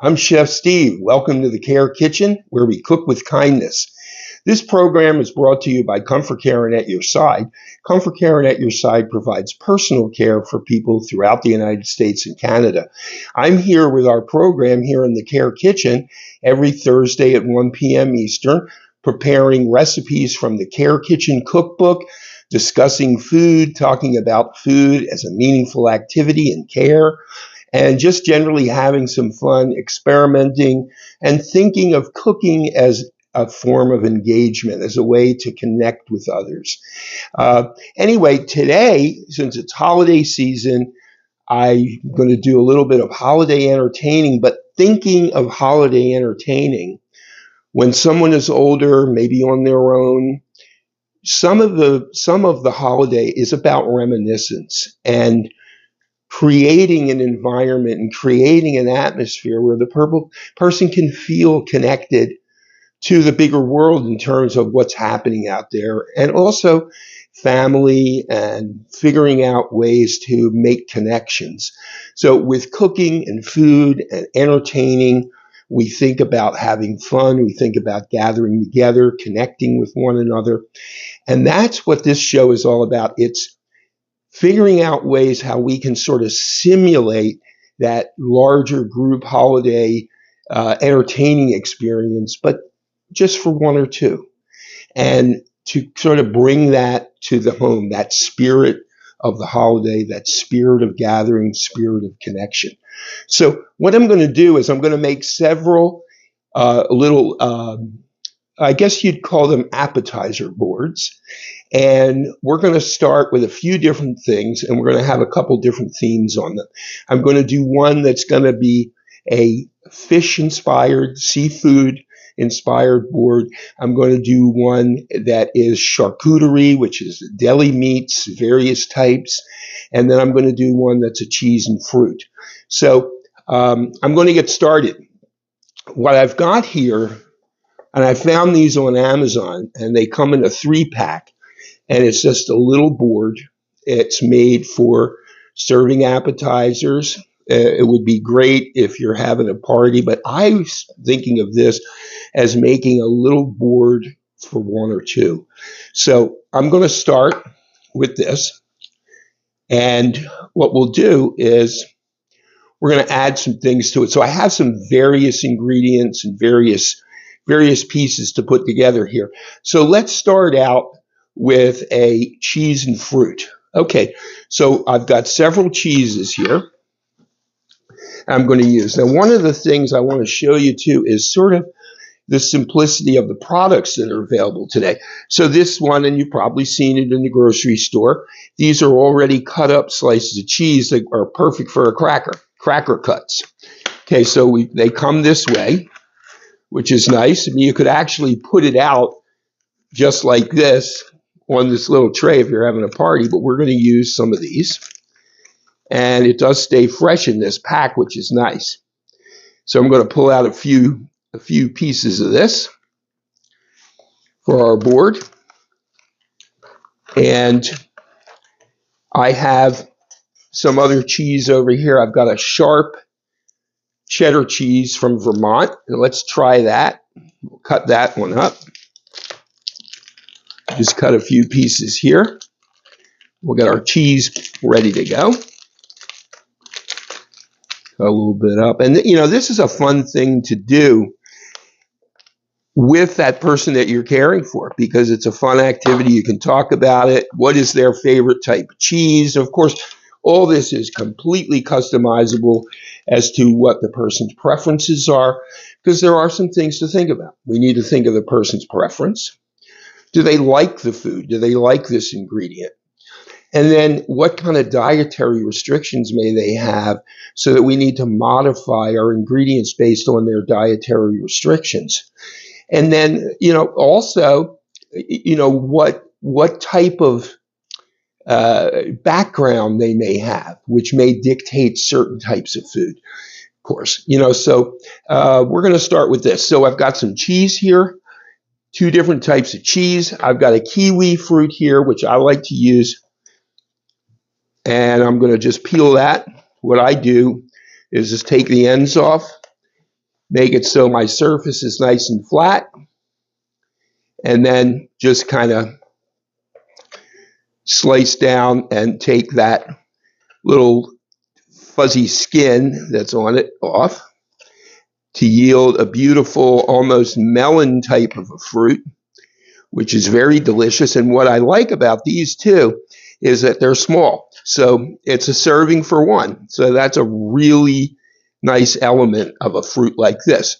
I'm Chef Steve. Welcome to the Care Kitchen, where we cook with kindness. This program is brought to you by Comfort Care and At Your Side. Comfort Care and At Your Side provides personal care for people throughout the United States and Canada. I'm here with our program here in the Care Kitchen every Thursday at 1 p.m. Eastern, preparing recipes from the Care Kitchen cookbook, discussing food, talking about food as a meaningful activity and care, and just generally having some fun, experimenting, and thinking of cooking as a form of engagement, as a way to connect with others. Anyway, today, since it's holiday season, I'm going to do a little bit of holiday entertaining, but thinking of holiday entertaining when someone is older, maybe on their own. Some of the holiday is about reminiscence and creating an environment and creating an atmosphere where the person can feel connected to the bigger world in terms of what's happening out there, and also family and figuring out ways to make connections. So with cooking and food and entertaining, we think about having fun, we think about gathering together, connecting with one another. And that's what this show is all about. It's figuring out ways how we can sort of simulate that larger group holiday entertaining experience, but just for one or two, and to sort of bring that to the home, that spirit of the holiday, that spirit of gathering, spirit of connection. So what I'm going to do is I'm going to make several little, I guess you'd call them appetizer boards. And we're going to start with a few different things, and we're going to have a couple different themes on them. I'm going to do one that's going to be a fish-inspired, seafood-inspired board. I'm going to do one that is charcuterie, which is deli meats, various types. And then I'm going to do one that's a cheese and fruit. So I'm going to get started. What I've got here, and I found these on Amazon, and they come in a 3-pack. And it's just a little board. It's made for serving appetizers. It would be great if you're having a party, but I was thinking of this as making a little board for one or two. So I'm going to start with this. And what we'll do is we're going to add some things to it. So I have some various ingredients and various pieces to put together here. So let's start out with a cheese and fruit. Okay, so I've got several cheeses here I'm going to use. Now, one of the things I want to show you too is sort of the simplicity of the products that are available today. So this one, and you've probably seen it in the grocery store, these are already cut up slices of cheese that are perfect for a cracker cuts. Okay, so they come this way, which is nice. I mean, you could actually put it out just like this on this little tray if you're having a party, but we're going to use some of these. And it does stay fresh in this pack, which is nice. So I'm going to pull out a few pieces of this for our board. And I have some other cheese over here. I've got a sharp cheddar cheese from Vermont. And let's try that. We'll cut that one up. Just cut a few pieces here. We'll get our cheese ready to go. A little bit up. And, you know, this is a fun thing to do with that person that you're caring for, because it's a fun activity. You can talk about it. What is their favorite type of cheese? Of course, all this is completely customizable as to what the person's preferences are, because there are some things to think about. We need to think of the person's preference. Do they like the food? Do they like this ingredient? And then what kind of dietary restrictions may they have, so that we need to modify our ingredients based on their dietary restrictions? And then, you know, also, you know, what type of background they may have, which may dictate certain types of food, of course. You know, so we're going to start with this. So I've got some cheese here. 2 different types of cheese. I've got a kiwi fruit here, which I like to use. And I'm going to just peel that. What I do is just take the ends off, make it so my surface is nice and flat, and then just kind of slice down and take that little fuzzy skin that's on it off to yield a beautiful, almost melon type of a fruit, which is very delicious. And what I like about these too is that they're small. So it's a serving for one. So that's a really nice element of a fruit like this.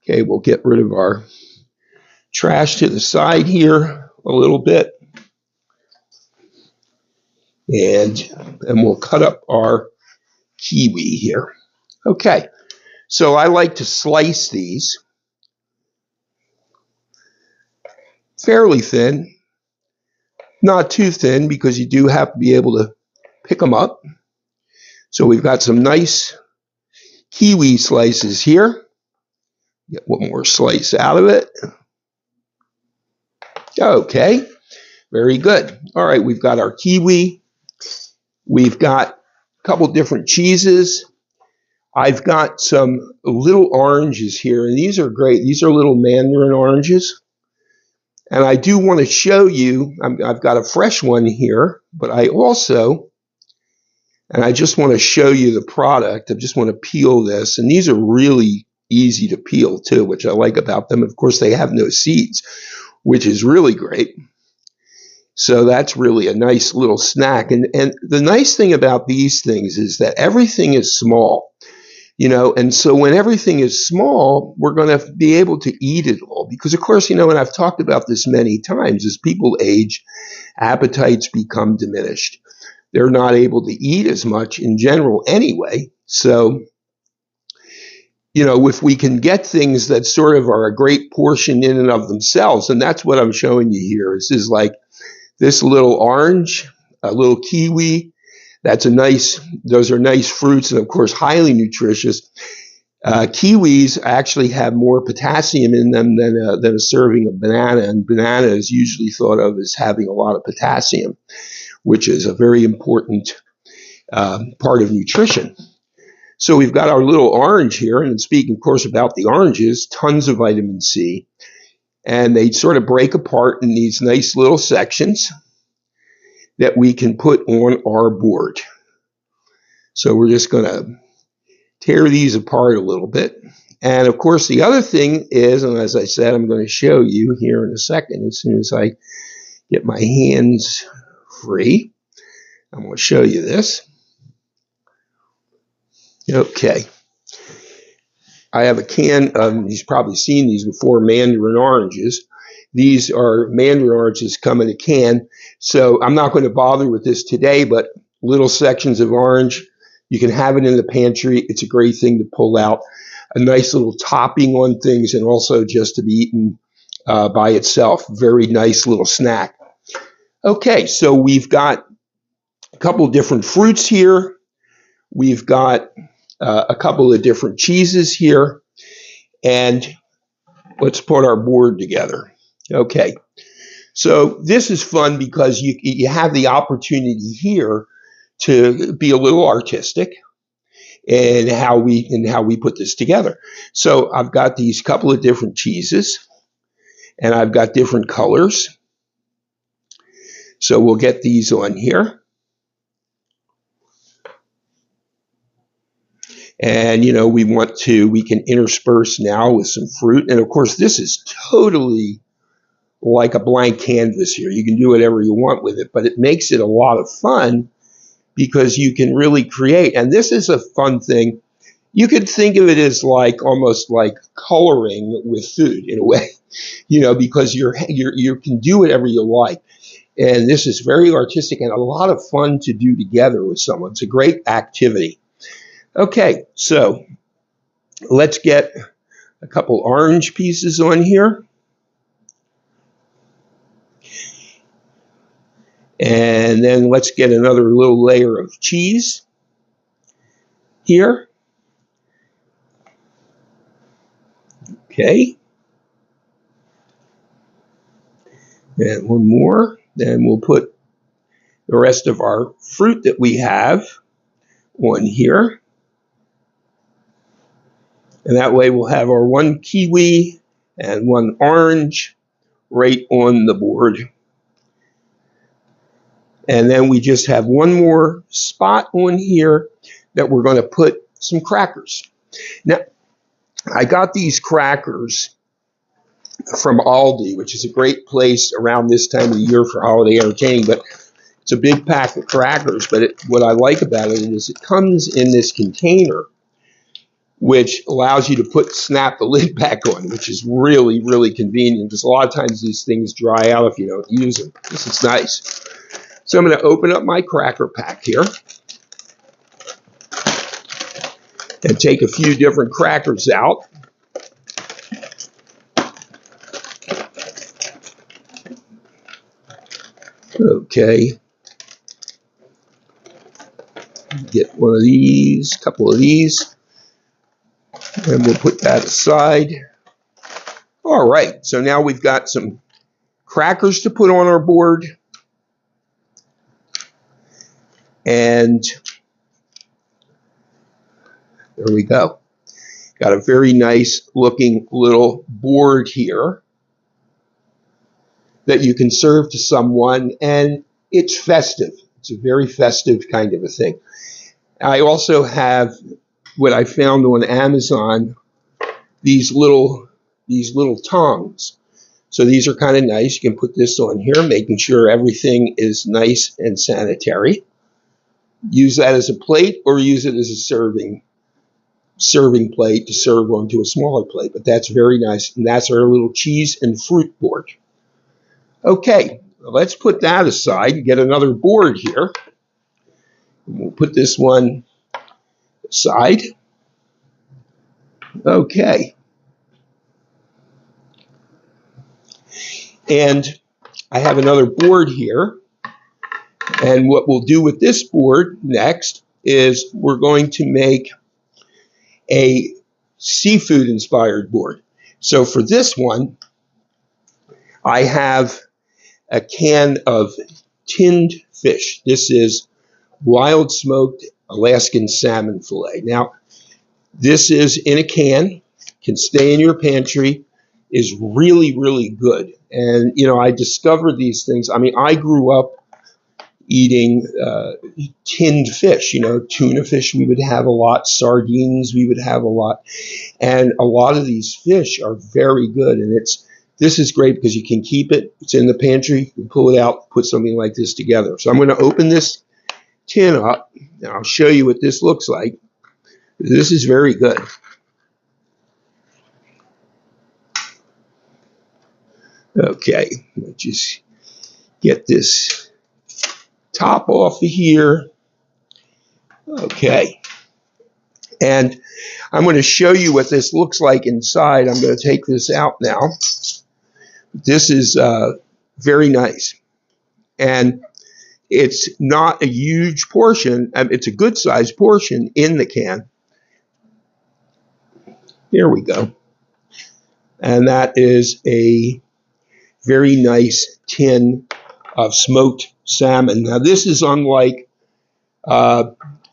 Okay, we'll get rid of our trash to the side here a little bit. And we'll cut up our kiwi here. Okay, so I like to slice these fairly thin, not too thin because you do have to be able to pick them up. So we've got some nice kiwi slices here. Get one more slice out of it. Okay, very good. All right, we've got our kiwi. We've got a couple different cheeses. I've got some little oranges here, and these are great. These are little mandarin oranges. And I do want to show you, I've got a fresh one here, but I also, and I just want to show you the product. I just want to peel this, and these are really easy to peel too, which I like about them. Of course, they have no seeds, which is really great. So that's really a nice little snack. And the nice thing about these things is that everything is small, you know, and so when everything is small, we're going to be able to eat it all. Because, of course, you know, and I've talked about this many times, as people age, appetites become diminished. They're not able to eat as much in general anyway. So, you know, if we can get things that sort of are a great portion in and of themselves, and that's what I'm showing you here. This is like this little orange, a little kiwi. That's a nice, those are nice fruits and of course highly nutritious. Kiwis actually have more potassium in them than a serving of banana, and banana is usually thought of as having a lot of potassium, which is a very important part of nutrition. So we've got our little orange here, and speaking of course about the oranges, tons of vitamin C. And they sort of break apart in these nice little sections that we can put on our board. So we're just going to tear these apart a little bit. And of course, the other thing is, and as I said, I'm going to show you here in a second, as soon as I get my hands free, I'm going to show you this. Okay. I have a can of, you've probably seen these before, mandarin oranges. These are mandarin oranges come in a can. So I'm not going to bother with this today, but little sections of orange, you can have it in the pantry. It's a great thing to pull out. A nice little topping on things, and also just to be eaten by itself. Very nice little snack. Okay, so we've got a couple of different fruits here. We've got a couple of different cheeses here, and let's put our board together. Okay, so this is fun because you have the opportunity here to be a little artistic in how we put this together. So I've got these couple of different cheeses, and I've got different colors. So we'll get these on here. And, you know, we can intersperse now with some fruit. And of course, this is totally like a blank canvas here. You can do whatever you want with it, but it makes it a lot of fun because you can really create. And this is a fun thing. You could think of it as like almost like coloring with food in a way, you know, because you can do whatever you like. And this is very artistic and a lot of fun to do together with someone. It's a great activity. Okay, so let's get a couple orange pieces on here. And then let's get another little layer of cheese here. Okay. And one more. Then we'll put the rest of our fruit that we have on here. And that way we'll have our one kiwi and one orange right on the board. And then we just have one more spot on here that we're going to put some crackers. Now, I got these crackers from Aldi, which is a great place around this time of the year for holiday entertaining, but it's a big pack of crackers. But what I like about it is it comes in this container, which allows you to snap the lid back on, which is really, really convenient, because a lot of times these things dry out if you don't use them. This is nice. So I'm going to open up my cracker pack here and take a few different crackers out. Okay. Get one of these, a couple of these, and we'll put that aside. All right, so now we've got some crackers to put on our board. And there we go. Got a very nice looking little board here that you can serve to someone, and it's festive. It's a very festive kind of a thing. I also have what I found on Amazon, these little tongs. So these are kind of nice. You can put this on here, making sure everything is nice and sanitary. Use that as a plate or use it as a serving plate to serve onto a smaller plate. But that's very nice. And that's our little cheese and fruit board. Okay, let's put that aside and get another board here. We'll put this one aside. Okay. And I have another board here. And what we'll do with this board next is we're going to make a seafood inspired board. So for this one, I have a can of tinned fish. This is wild smoked Alaskan salmon fillet. Now, this is in a can, can stay in your pantry, is really, really good. And, you know, I discovered these things. I mean, I grew up eating tinned fish, you know, tuna fish we would have a lot, sardines we would have a lot. And a lot of these fish are very good. And this is great because you can keep it. It's in the pantry. You can pull it out, put something like this together. So I'm going to open this tin up, and I'll show you what this looks like. This is very good. Okay, let's just get this top off of here. Okay, and I'm going to show you what this looks like inside. I'm going to take this out now. This is very nice, and it's not a huge portion. It's a good sized portion in the can. Here we go. And that is a very nice tin of smoked salmon. Now, this is unlike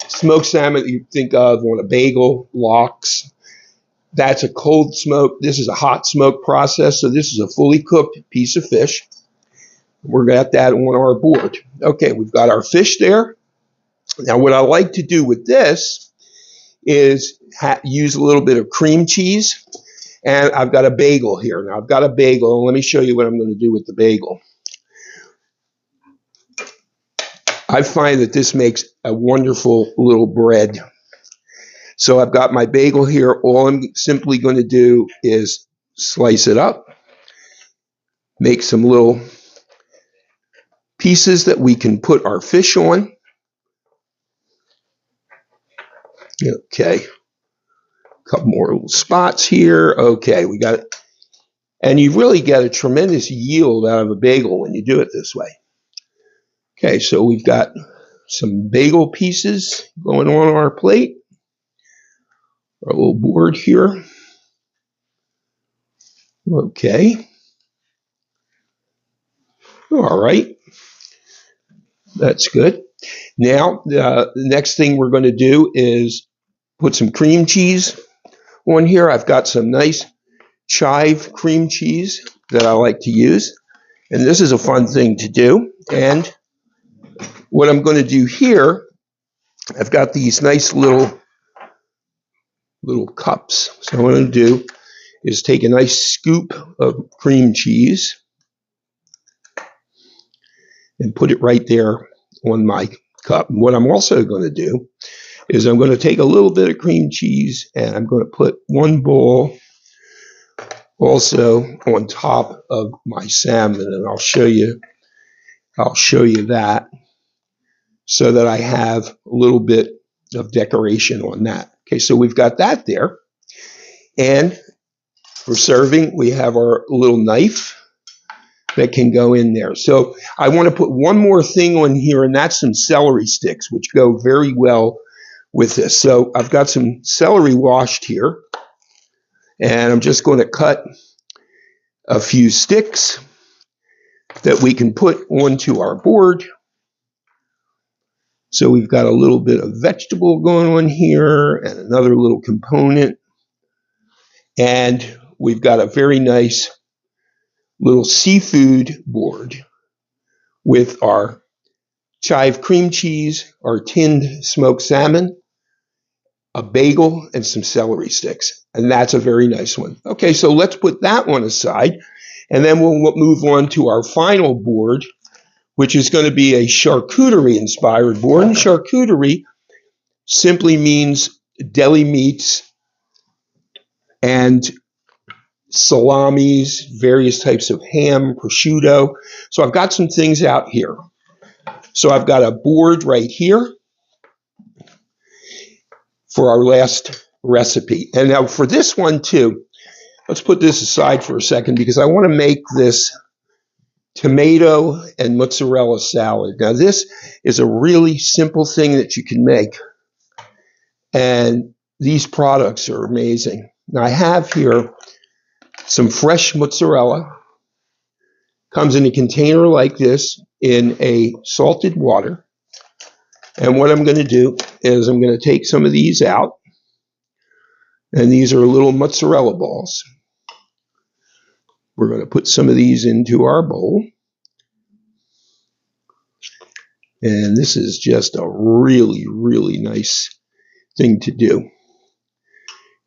smoked salmon that you think of on a bagel, lox. That's a cold smoke. This is a hot smoke process. So this is a fully cooked piece of fish. We're got that on our board. Okay, we've got our fish there. Now, what I like to do with this is use a little bit of cream cheese. And I've got a bagel here. Now, I've got a bagel, and let me show you what I'm going to do with the bagel. I find that this makes a wonderful little bread. So I've got my bagel here. All I'm simply going to do is slice it up, make some little pieces that we can put our fish on. Okay. A couple more little spots here. Okay, we got it. And you really get a tremendous yield out of a bagel when you do it this way. Okay, so we've got some bagel pieces going on our plate. Our little board here. Okay. All right. That's good. Now, the next thing we're going to do is put some cream cheese On here, I've got some nice chive cream cheese that I like to use. And this is a fun thing to do. And what I'm going to do here, I've got these nice little cups. So what I'm going to do is take a nice scoop of cream cheese and put it right there on my cup. And what I'm also going to do is I'm going to take a little bit of cream cheese and I'm going to put one bowl also on top of my salmon, and I'll show you that so that I have a little bit of decoration on that. Okay, so we've got that there. And for serving, we have our little knife that can go in there. So I want to put one more thing on here, and that's some celery sticks, which go very well with this. So I've got some celery washed here, and I'm just going to cut a few sticks that we can put onto our board. So we've got a little bit of vegetable going on here and another little component. And we've got a very nice little seafood board with our chive cream cheese, our tinned smoked salmon, a bagel, and some celery sticks. And that's a very nice one. Okay, so let's put that one aside. And then we'll move on to our final board, which is going to be a charcuterie-inspired board. And charcuterie simply means deli meats and salamis, various types of ham, prosciutto. So I've got some things out here. So I've got a board right here for our last recipe. And now for this one too, let's put this aside for a second because I want to make this tomato and mozzarella salad. Now this is a really simple thing that you can make, and these products are amazing. Now I have here some fresh mozzarella. Comes in a container like this in a salted water. And what I'm going to do is I'm going to take some of these out, and these are little mozzarella balls. We're going to put some of these into our bowl. And this is just a really, really nice thing to do.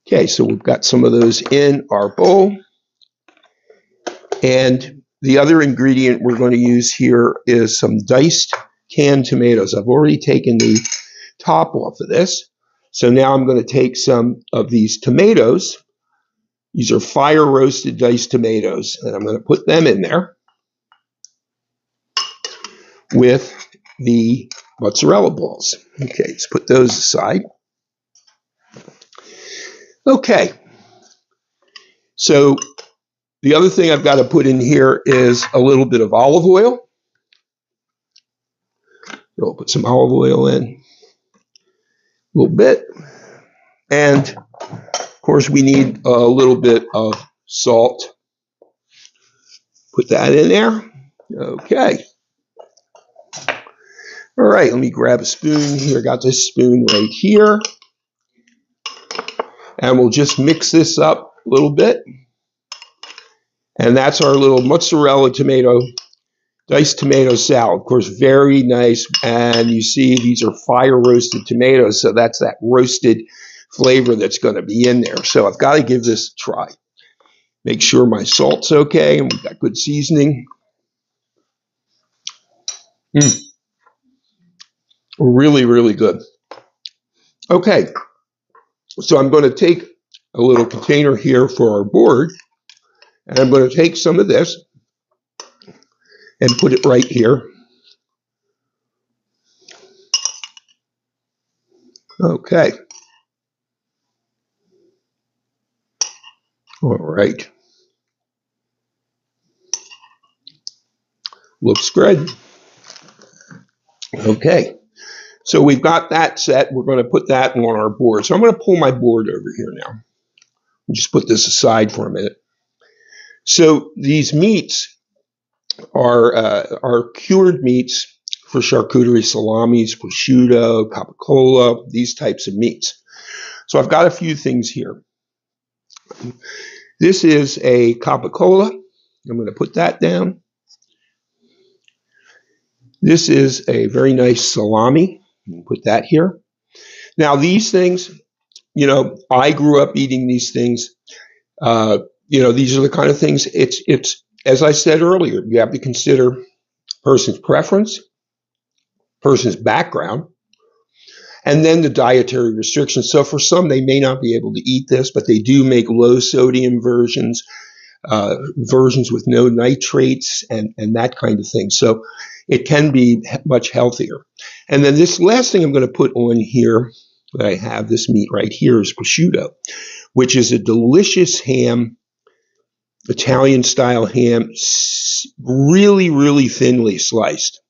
Okay, so we've got some of those in our bowl. And the other ingredient we're going to use here is some diced canned tomatoes. I've already taken the top off of this. So now I'm going to take some of these tomatoes. These are fire roasted diced tomatoes, and I'm going to put them in there with the mozzarella balls. Okay, let's put those aside. Okay, so the other thing I've got to put in here is a little bit of olive oil. We'll put some olive oil in, a little bit. And of course we need a little bit of salt. Put that in there. Okay. All right, let me grab a spoon here. Got this spoon right here. And we'll just mix this up a little bit. And that's our little mozzarella diced tomato salad. Of course, very nice. And you see these are fire roasted tomatoes. So that's that roasted flavor that's going to be in there. So I've got to give this a try. Make sure my salt's okay and we've got good seasoning. Really, really good. Okay, so I'm going to take a little container here for our board, and I'm going to take some of this and put it right here. Okay. All right. Looks good. Okay. So we've got that set. We're going to put that on our board. So I'm going to pull my board over here now. Just put this aside for a minute. So these meats are cured meats for charcuterie, salamis, prosciutto, capicola, these types of meats. So I've got a few things here. This is a Coca-Cola. I'm going to put that down. This is a very nice salami. Put that here. Now these things, I grew up eating these things. These are the kind of things. It's as I said earlier, you have to consider person's preference, person's background, and then the dietary restrictions. So for some, they may not be able to eat this, but they do make low sodium versions, versions with no nitrates and that kind of thing. So it can be much healthier. And then this last thing I'm going to put on here that I have, this meat right here, is prosciutto, which is a delicious ham, Italian style ham, really, really thinly sliced.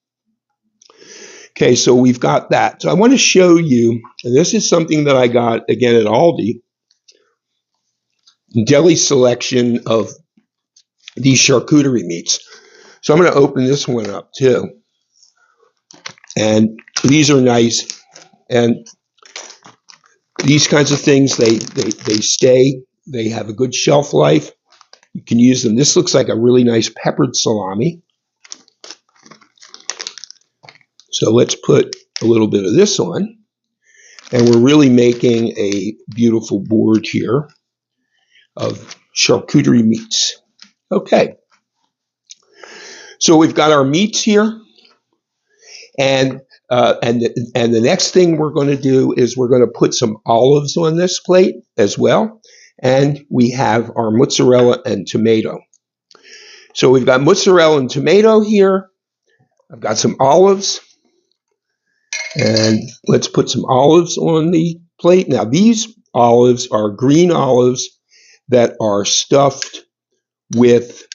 Okay, so we've got that. So I want to show you, and this is something that I got again at Aldi, deli selection of these charcuterie meats. So I'm going to open this one up too. And these are nice. And these kinds of things, they stay. They have a good shelf life. You can use them. This looks like a really nice peppered salami. So let's put a little bit of this on. And we're really making a beautiful board here of charcuterie meats. Okay. So we've got our meats here. And the next thing we're going to do is we're going to put some olives on this plate as well. And we have our mozzarella and tomato. So we've got mozzarella and tomato here. I've got some olives. And let's put some olives on the plate. Now these olives are green olives that are stuffed with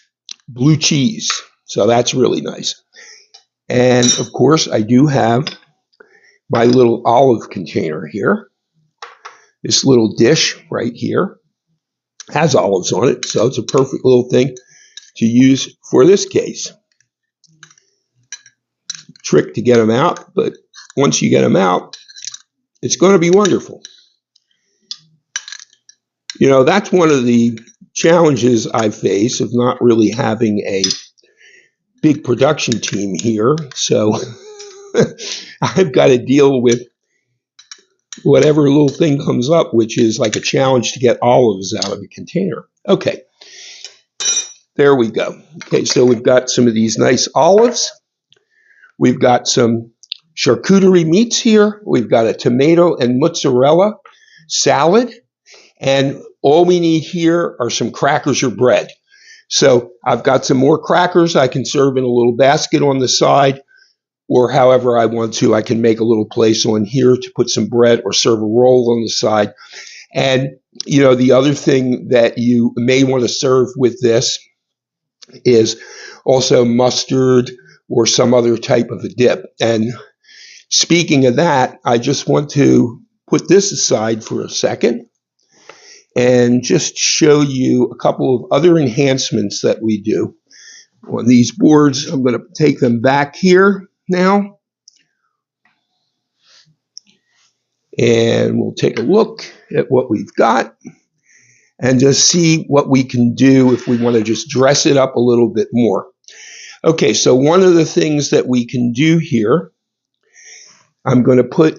blue cheese. So that's really nice. And of course, I do have my little olive container here. This little dish right here has olives on it, so it's a perfect little thing to use for this case. Trick to get them out, but once you get them out, it's going to be wonderful. That's one of the challenges I face of not really having a big production team here. So I've got to deal with whatever little thing comes up, which is like a challenge to get olives out of a container. Okay, there we go. Okay, so we've got some of these nice olives. We've got some charcuterie meats here. We've got a tomato and mozzarella salad. And all we need here are some crackers or bread. So I've got some more crackers I can serve in a little basket on the side, or however I want to. I can make a little place on here to put some bread or serve a roll on the side. And, the other thing that you may want to serve with this is also mustard or some other type of a dip. And speaking of that, I just want to put this aside for a second and just show you a couple of other enhancements that we do on these boards. I'm going to take them back here now, and we'll take a look at what we've got and just see what we can do if we want to just dress it up a little bit more. Okay, so one of the things that we can do here, I'm going to put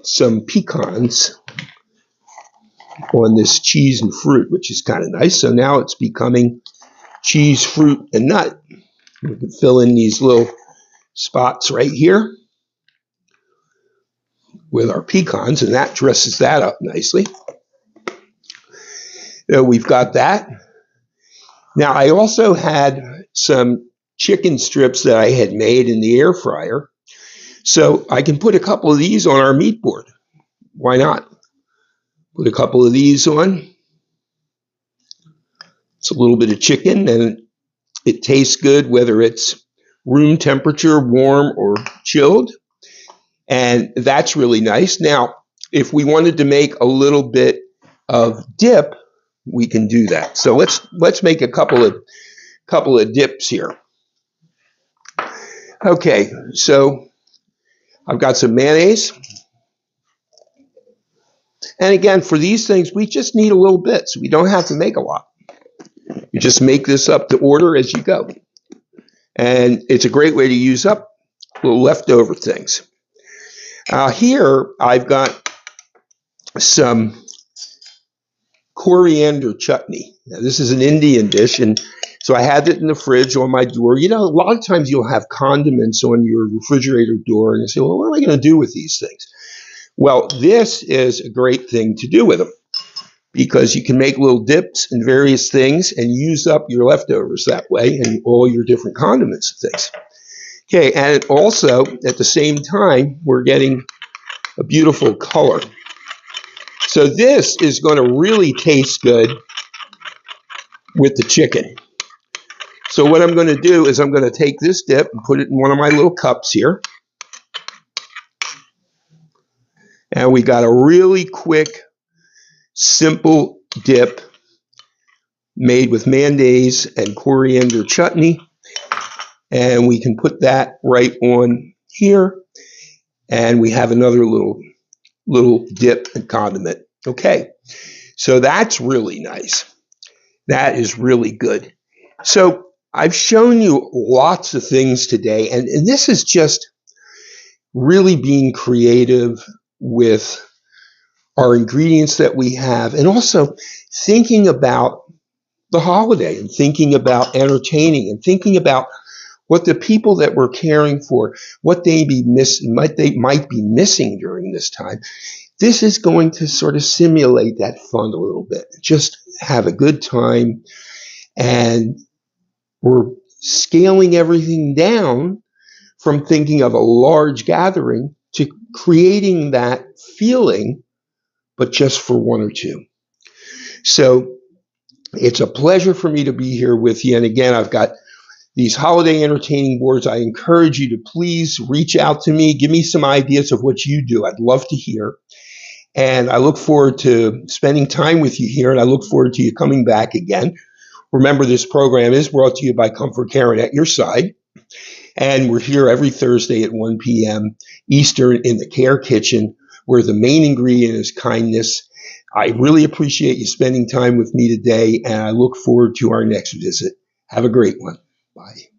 some pecans on this cheese and fruit, which is kind of nice. So now it's becoming cheese, fruit, and nut. We can fill in these little spots right here with our pecans, and that dresses that up nicely. We've got that. Now, I also had some chicken strips that I had made in the air fryer. So I can put a couple of these on our meat board. Why not? Put a couple of these on. It's a little bit of chicken, and it tastes good whether it's room temperature, warm, or chilled. And that's really nice. Now, if we wanted to make a little bit of dip, we can do that. So let's make a couple of dips here. Okay, so I've got some mayonnaise, And again, for these things, we just need a little bit, so we don't have to make a lot. You just make this up to order as you go. And it's a great way to use up little leftover things. Here, I've got some coriander chutney. Now, this is an Indian dish, and so I had it in the fridge on my door. You know, a lot of times you'll have condiments on your refrigerator door, and you say, well, what am I going to do with these things? Well, this is a great thing to do with them because you can make little dips and various things and use up your leftovers that way and all your different condiments and things. Okay, and also, at the same time, we're getting a beautiful color. So this is going to really taste good with the chicken. So what I'm going to do is I'm going to take this dip and put it in one of my little cups here. And we got a really quick, simple dip made with mayonnaise and coriander chutney. And we can put that right on here. And we have another little dip and condiment. Okay, so that's really nice. That is really good. So I've shown you lots of things today, and this is just really being creative with our ingredients that we have, and also thinking about the holiday and thinking about entertaining and thinking about what the people that we're caring for, what they might be missing during this time. This is going to sort of simulate that fun a little bit. Just have a good time, and we're scaling everything down from thinking of a large gathering to creating that feeling, but just for one or two. So it's a pleasure for me to be here with you. And again, I've got these holiday entertaining boards. I encourage you to please reach out to me. Give me some ideas of what you do. I'd love to hear. And I look forward to spending time with you here, and I look forward to you coming back again. Remember, this program is brought to you by Comfort Karen at your side. And we're here every Thursday at 1 p.m. Eastern in the Care Kitchen, where the main ingredient is kindness. I really appreciate you spending time with me today, and I look forward to our next visit. Have a great one. Bye.